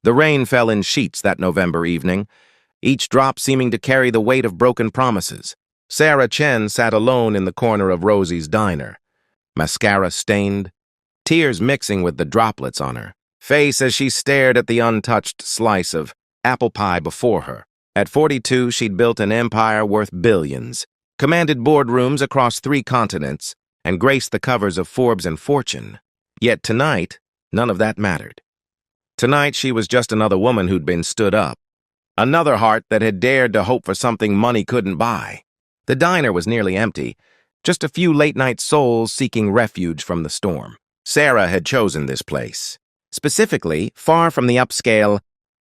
The rain fell in sheets that November evening, each drop seeming to carry the weight of broken promises. Sarah Chen sat alone in the corner of Rosie's diner, mascara stained, tears mixing with the droplets on her face as she stared at the untouched slice of apple pie before her. At 42, she'd built an empire worth billions, commanded boardrooms across 3 continents, and graced the covers of Forbes and Fortune. Yet tonight, none of that mattered. Tonight, she was just another woman who'd been stood up, another heart that had dared to hope for something money couldn't buy. The diner was nearly empty, just a few late-night souls seeking refuge from the storm. Sarah had chosen this place, specifically far from the upscale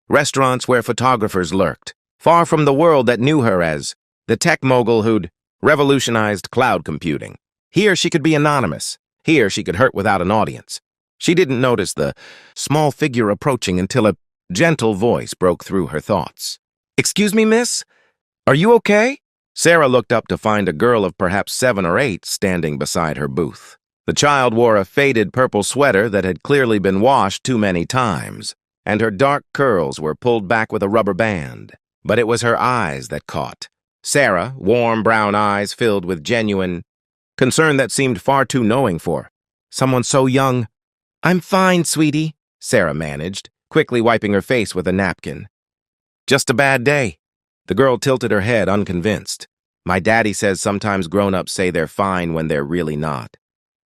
restaurants where photographers lurked, far from the world that knew her as the tech mogul who'd revolutionized cloud computing. Here she could be anonymous. Here she could hurt without an audience. She didn't notice the small figure approaching until a gentle voice broke through her thoughts. "Excuse me, miss? Are you okay?" Sarah looked up to find a girl of perhaps 7 or 8 standing beside her booth. The child wore a faded purple sweater that had clearly been washed too many times, and her dark curls were pulled back with a rubber band. But it was her eyes that caught Sarah, warm brown eyes filled with genuine concern that seemed far too knowing for someone so young. "I'm fine, sweetie," Sarah managed, quickly wiping her face with a napkin. "Just a bad day." The girl tilted her head, unconvinced. "My daddy says sometimes grown-ups say they're fine when they're really not.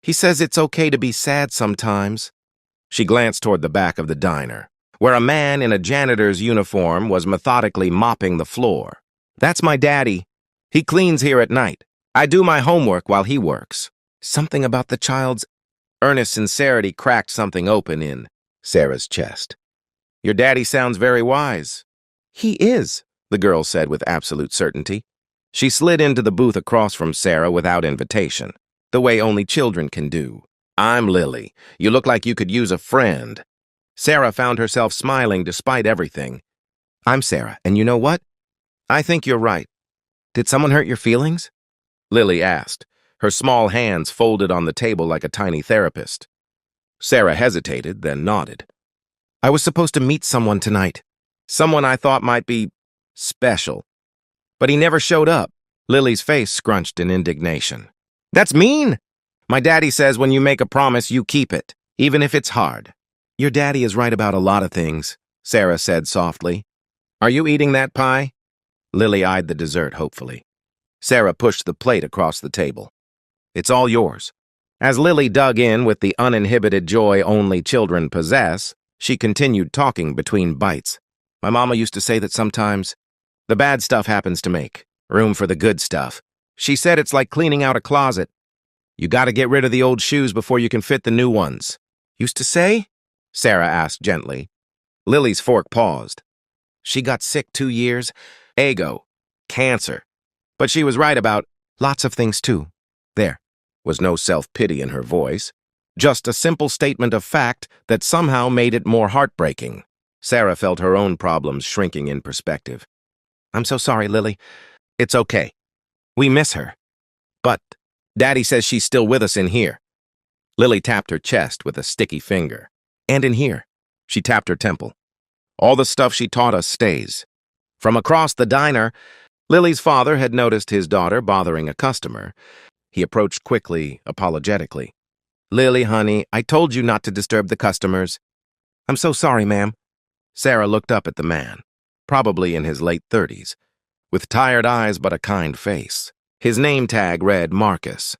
He says it's okay to be sad sometimes." She glanced toward the back of the diner, where a man in a janitor's uniform was methodically mopping the floor. "That's my daddy. He cleans here at night. I do my homework while he works." Something about the child's earnest sincerity cracked something open in Sarah's chest. "Your daddy sounds very wise." "He is," the girl said with absolute certainty. She slid into the booth across from Sarah without invitation, the way only children can do. "I'm Lily. You look like you could use a friend." Sarah found herself smiling despite everything. "I'm Sarah, and you know what? I think you're right. Did someone hurt your feelings?" Lily asked, her small hands folded on the table like a tiny therapist. Sarah hesitated, then nodded. "I was supposed to meet someone tonight. Someone I thought might be special. But he never showed up." Lily's face scrunched in indignation. "That's mean! My daddy says when you make a promise, you keep it, even if it's hard." "Your daddy is right about a lot of things," Sarah said softly. "Are you eating that pie?" Lily eyed the dessert hopefully. Sarah pushed the plate across the table. "It's all yours." As Lily dug in with the uninhibited joy only children possess, she continued talking between bites. "My mama used to say that sometimes the bad stuff happens to make room for the good stuff. She said it's like cleaning out a closet. You gotta get rid of the old shoes before you can fit the new ones." "Used to say?" Sarah asked gently. Lily's fork paused. "She got sick 2 years. Ago. Cancer. But she was right about lots of things too." There was no self-pity in her voice, just a simple statement of fact that somehow made it more heartbreaking. Sarah felt her own problems shrinking in perspective. "I'm so sorry, Lily. It's okay. We miss her. But Daddy says she's still with us in here." Lily tapped her chest with a sticky finger. "And in here." She tapped her temple. "All the stuff she taught us stays." From across the diner, Lily's father had noticed his daughter bothering a customer. He approached quickly, apologetically. "Lily, honey, I told you not to disturb the customers." "I'm so sorry, ma'am." Sarah looked up at the man, probably in his late 30s, with tired eyes but a kind face. His name tag read Marcus.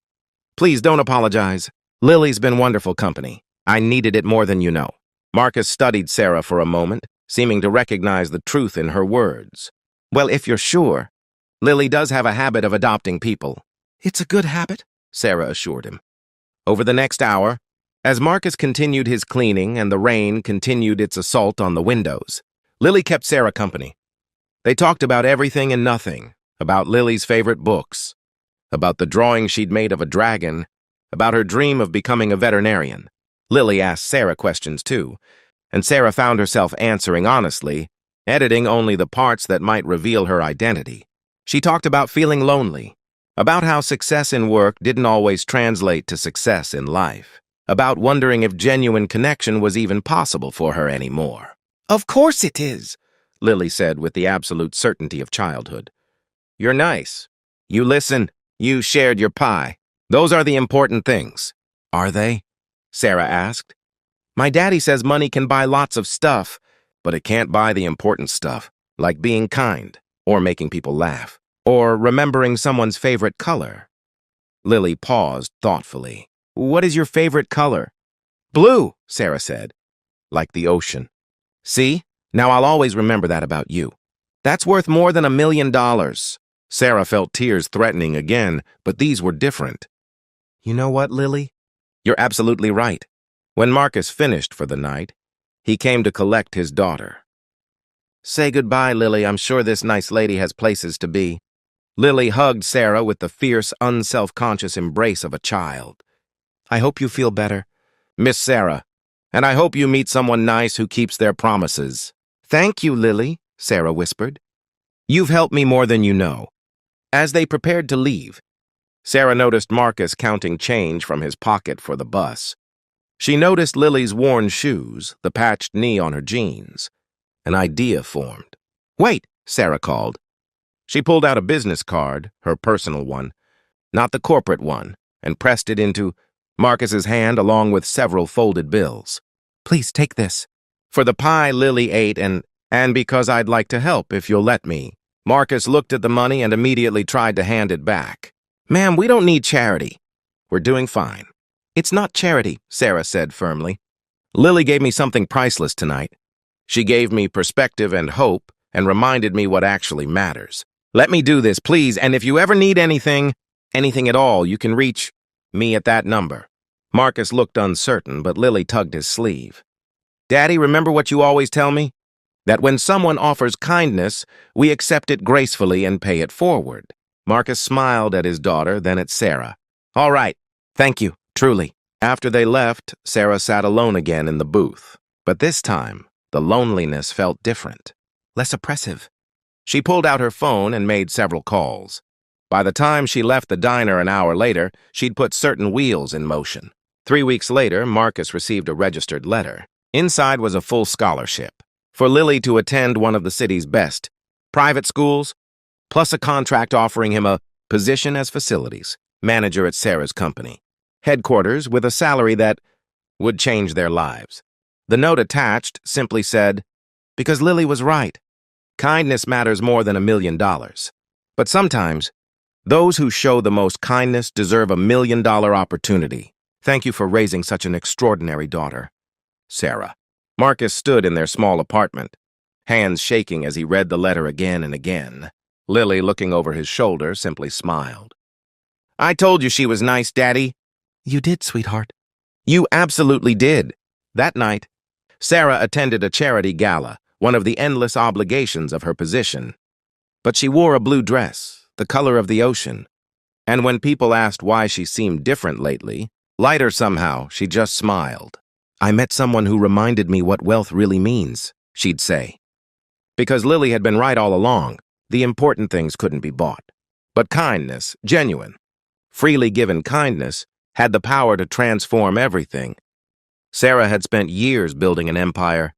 "Please don't apologize. Lily's been wonderful company. I needed it more than you know." Marcus studied Sarah for a moment, seeming to recognize the truth in her words. "Well, if you're sure, Lily does have a habit of adopting people." "It's a good habit," Sarah assured him. Over the next hour, as Marcus continued his cleaning and the rain continued its assault on the windows, Lily kept Sarah company. They talked about everything and nothing, about Lily's favorite books, about the drawing she'd made of a dragon, about her dream of becoming a veterinarian. Lily asked Sarah questions too, and Sarah found herself answering honestly, editing only the parts that might reveal her identity. She talked about feeling lonely, about how success in work didn't always translate to success in life, about wondering if genuine connection was even possible for her anymore. Of course it is, Lily said with the absolute certainty of childhood. You're nice. You listen. You shared your pie. Those are the important things. Are they? Sarah asked. My daddy says money can buy lots of stuff, but it can't buy the important stuff, like being kind, or making people laugh, or remembering someone's favorite color. Lily paused thoughtfully. What is your favorite color? Blue, Sarah said, like the ocean. See? Now I'll always remember that about you. That's worth more than $1 million. Sarah felt tears threatening again, but these were different. You know what, Lily? You're absolutely right. When Marcus finished for the night, he came to collect his daughter. Say goodbye, Lily. I'm sure this nice lady has places to be. Lily hugged Sarah with the fierce, unself-conscious embrace of a child. I hope you feel better, Miss Sarah, and I hope you meet someone nice who keeps their promises. Thank you, Lily, Sarah whispered. You've helped me more than you know. As they prepared to leave, Sarah noticed Marcus counting change from his pocket for the bus. She noticed Lily's worn shoes, the patched knee on her jeans. An idea formed. Wait, Sarah called. She pulled out a business card, her personal one, not the corporate one, and pressed it into Marcus's hand along with several folded bills. Please take this. For the pie Lily ate and because I'd like to help if you'll let me. Marcus looked at the money and immediately tried to hand it back. Ma'am, we don't need charity. We're doing fine. It's not charity, Sarah said firmly. Lily gave me something priceless tonight. She gave me perspective and hope and reminded me what actually matters. Let me do this, please, and if you ever need anything at all, you can reach me at that number. Marcus looked uncertain, but Lily tugged his sleeve. Daddy, remember what you always tell me? That when someone offers kindness, we accept it gracefully and pay it forward. Marcus smiled at his daughter, then at Sarah. All right, thank you, truly. After they left, Sarah sat alone again in the booth. But this time, the loneliness felt different, less oppressive. She pulled out her phone and made several calls. By the time she left the diner an hour later, she'd put certain wheels in motion. 3 weeks later, Marcus received a registered letter. Inside was a full scholarship for Lily to attend one of the city's best private schools, plus a contract offering him a position as facilities manager at Sarah's company, headquarters with a salary that would change their lives. The note attached simply said, because Lily was right. Kindness matters more than $1 million. But sometimes, those who show the most kindness deserve $1 million opportunity. Thank you for raising such an extraordinary daughter. Sarah. Marcus stood in their small apartment, hands shaking as he read the letter again and again. Lily, looking over his shoulder, simply smiled. I told you she was nice, Daddy. You did, sweetheart. You absolutely did. That night, Sarah attended a charity gala, one of the endless obligations of her position. But she wore a blue dress, the color of the ocean. And when people asked why she seemed different lately, lighter somehow, she just smiled. I met someone who reminded me what wealth really means, she'd say. Because Lily had been right all along, the important things couldn't be bought. But kindness, genuine, freely given kindness, had the power to transform everything. Sarah had spent years building an empire,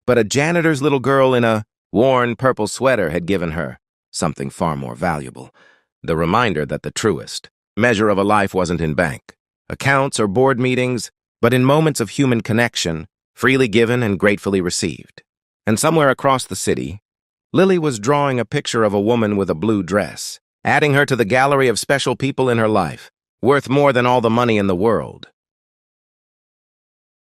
but a janitor's little girl in a worn purple sweater had given her something far more valuable, the reminder that the truest measure of a life wasn't in bank accounts or board meetings, but in moments of human connection, freely given and gratefully received. And somewhere across the city, Lily was drawing a picture of a woman with a blue dress, adding her to the gallery of special people in her life, worth more than all the money in the world.